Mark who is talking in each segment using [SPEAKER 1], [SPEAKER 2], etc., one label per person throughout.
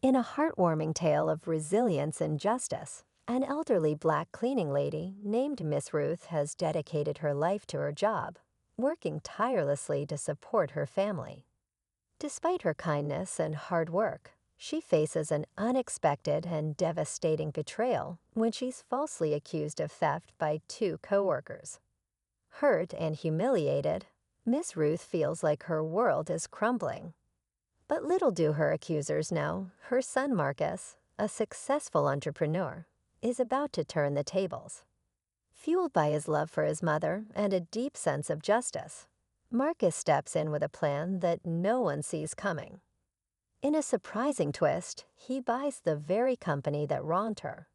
[SPEAKER 1] In a heartwarming tale of resilience and justice, an elderly black cleaning lady named Miss Ruth has dedicated her life to her job, working tirelessly to support her family. Despite her kindness and hard work, she faces an unexpected and devastating betrayal when she's falsely accused of theft by two coworkers. Hurt and humiliated, Miss Ruth feels like her world is crumbling. But little do her accusers know, her son Marcus, a successful entrepreneur, is about to turn the tables. Fueled by his love for his mother and a deep sense of justice, Marcus steps in with a plan that no one sees coming. In a surprising twist, he buys the very company that wronged her.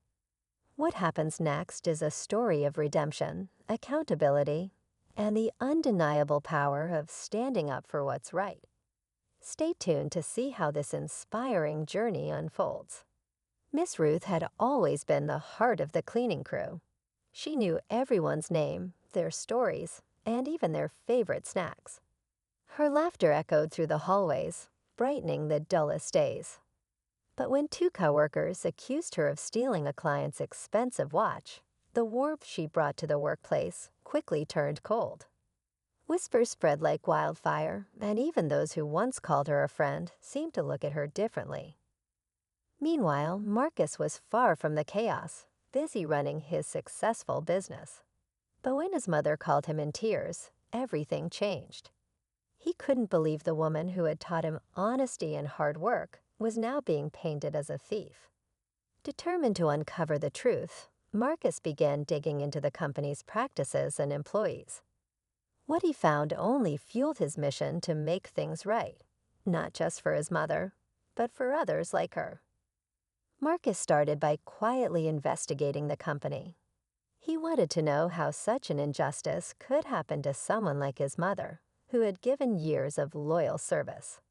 [SPEAKER 1] What happens next is a story of redemption, accountability, and the undeniable power of standing up for what's right. Stay tuned to see how this inspiring journey unfolds. Miss Ruth had always been the heart of the cleaning crew. She knew everyone's name, their stories, and even their favorite snacks. Her laughter echoed through the hallways, brightening the dullest days. But when two coworkers accused her of stealing a client's expensive watch, the warmth she brought to the workplace quickly turned cold. Whispers spread like wildfire, and even those who once called her a friend seemed to look at her differently. Meanwhile, Marcus was far from the chaos, busy running his successful business. But when his mother called him in tears, everything changed. He couldn't believe the woman who had taught him honesty and hard work was now being painted as a thief. Determined to uncover the truth, Marcus began digging into the company's practices and employees. What he found only fueled his mission to make things right, not just for his mother, but for others like her. Marcus started by quietly investigating the company. He wanted to know how such an injustice could happen to someone like his mother, who had given years of loyal service.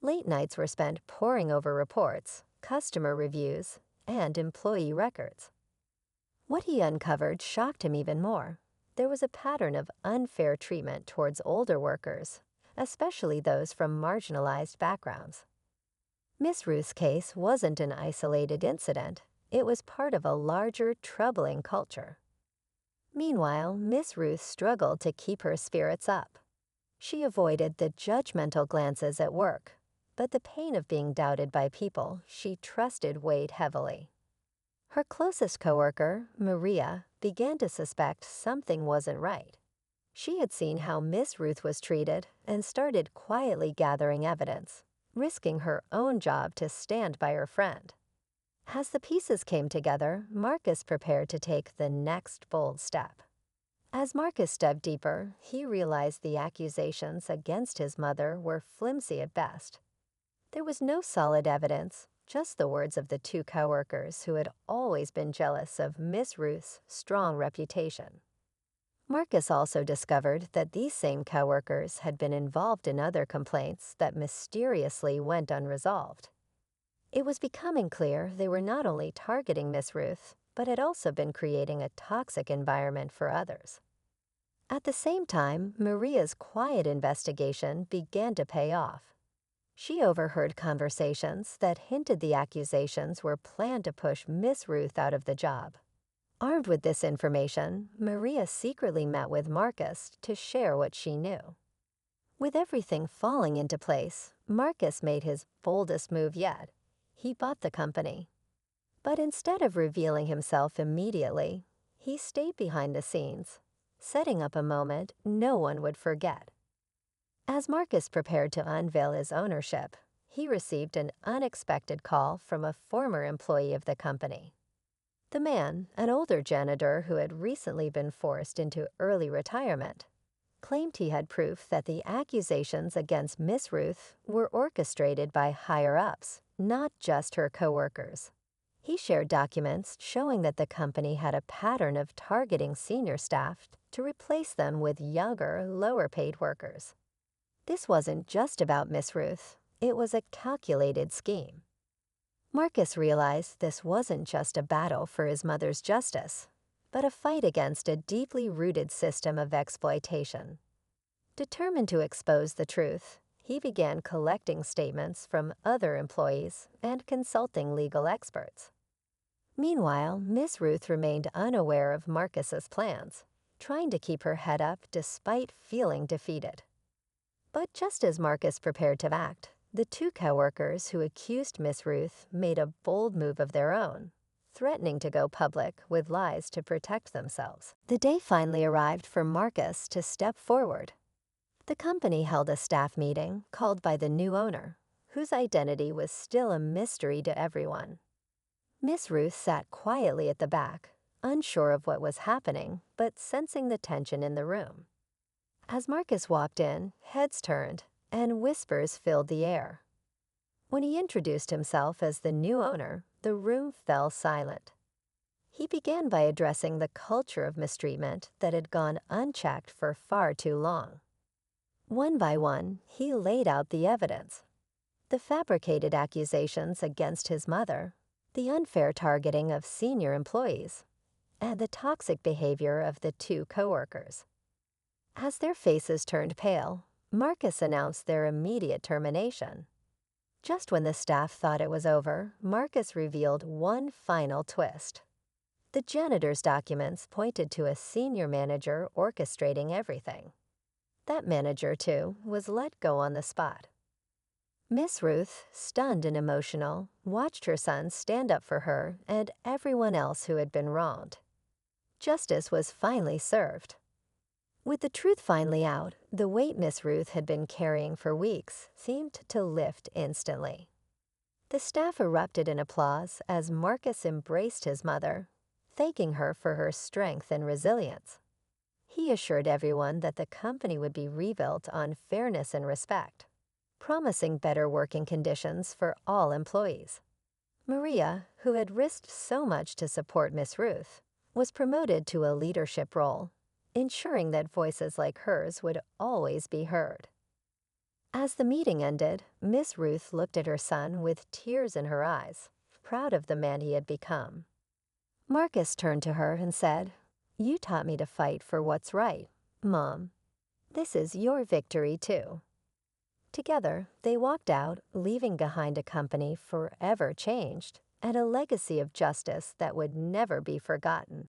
[SPEAKER 1] Late nights were spent poring over reports, customer reviews, and employee records. What he uncovered shocked him even more. There was a pattern of unfair treatment towards older workers, especially those from marginalized backgrounds. Miss Ruth's case wasn't an isolated incident. It was part of a larger, troubling culture. Meanwhile, Miss Ruth struggled to keep her spirits up. She avoided the judgmental glances at work, but the pain of being doubted by people she trusted weighed heavily. Her closest coworker, Maria, began to suspect something wasn't right. She had seen how Miss Ruth was treated and started quietly gathering evidence, risking her own job to stand by her friend. As the pieces came together, Marcus prepared to take the next bold step. As Marcus dug deeper, he realized the accusations against his mother were flimsy at best. There was no solid evidence, just the words of the two coworkers who had always been jealous of Miss Ruth's strong reputation. Marcus also discovered that these same coworkers had been involved in other complaints that mysteriously went unresolved. It was becoming clear they were not only targeting Miss Ruth, but had also been creating a toxic environment for others. At the same time, Maria's quiet investigation began to pay off. She overheard conversations that hinted the accusations were planned to push Miss Ruth out of the job. Armed with this information, Maria secretly met with Marcus to share what she knew. With everything falling into place, Marcus made his boldest move yet. He bought the company. But instead of revealing himself immediately, he stayed behind the scenes, setting up a moment no one would forget. As Marcus prepared to unveil his ownership, he received an unexpected call from a former employee of the company. The man, an older janitor who had recently been forced into early retirement, claimed he had proof that the accusations against Miss Ruth were orchestrated by higher-ups, not just her coworkers. He shared documents showing that the company had a pattern of targeting senior staff to replace them with younger, lower-paid workers. This wasn't just about Miss Ruth. It was a calculated scheme. Marcus realized this wasn't just a battle for his mother's justice, but a fight against a deeply rooted system of exploitation. Determined to expose the truth, he began collecting statements from other employees and consulting legal experts. Meanwhile, Miss Ruth remained unaware of Marcus's plans, trying to keep her head up despite feeling defeated. But just as Marcus prepared to act, the two coworkers who accused Miss Ruth made a bold move of their own, threatening to go public with lies to protect themselves. The day finally arrived for Marcus to step forward. The company held a staff meeting called by the new owner, whose identity was still a mystery to everyone. Miss Ruth sat quietly at the back, unsure of what was happening, but sensing the tension in the room. As Marcus walked in, heads turned, and whispers filled the air. When he introduced himself as the new owner, the room fell silent. He began by addressing the culture of mistreatment that had gone unchecked for far too long. One by one, he laid out the evidence. The fabricated accusations against his mother, the unfair targeting of senior employees, and the toxic behavior of the two coworkers. As their faces turned pale, Marcus announced their immediate termination. Just when the staff thought it was over, Marcus revealed one final twist. The janitor's documents pointed to a senior manager orchestrating everything. That manager, too, was let go on the spot. Miss Ruth, stunned and emotional, watched her son stand up for her and everyone else who had been wronged. Justice was finally served. With the truth finally out, the weight Miss Ruth had been carrying for weeks seemed to lift instantly. The staff erupted in applause as Marcus embraced his mother, thanking her for her strength and resilience. He assured everyone that the company would be rebuilt on fairness and respect, promising better working conditions for all employees. Maria, who had risked so much to support Miss Ruth, was promoted to a leadership role, ensuring that voices like hers would always be heard. As the meeting ended, Miss Ruth looked at her son with tears in her eyes, proud of the man he had become. Marcus turned to her and said, "You taught me to fight for what's right, Mom. This is your victory, too." Together, they walked out, leaving behind a company forever changed and a legacy of justice that would never be forgotten.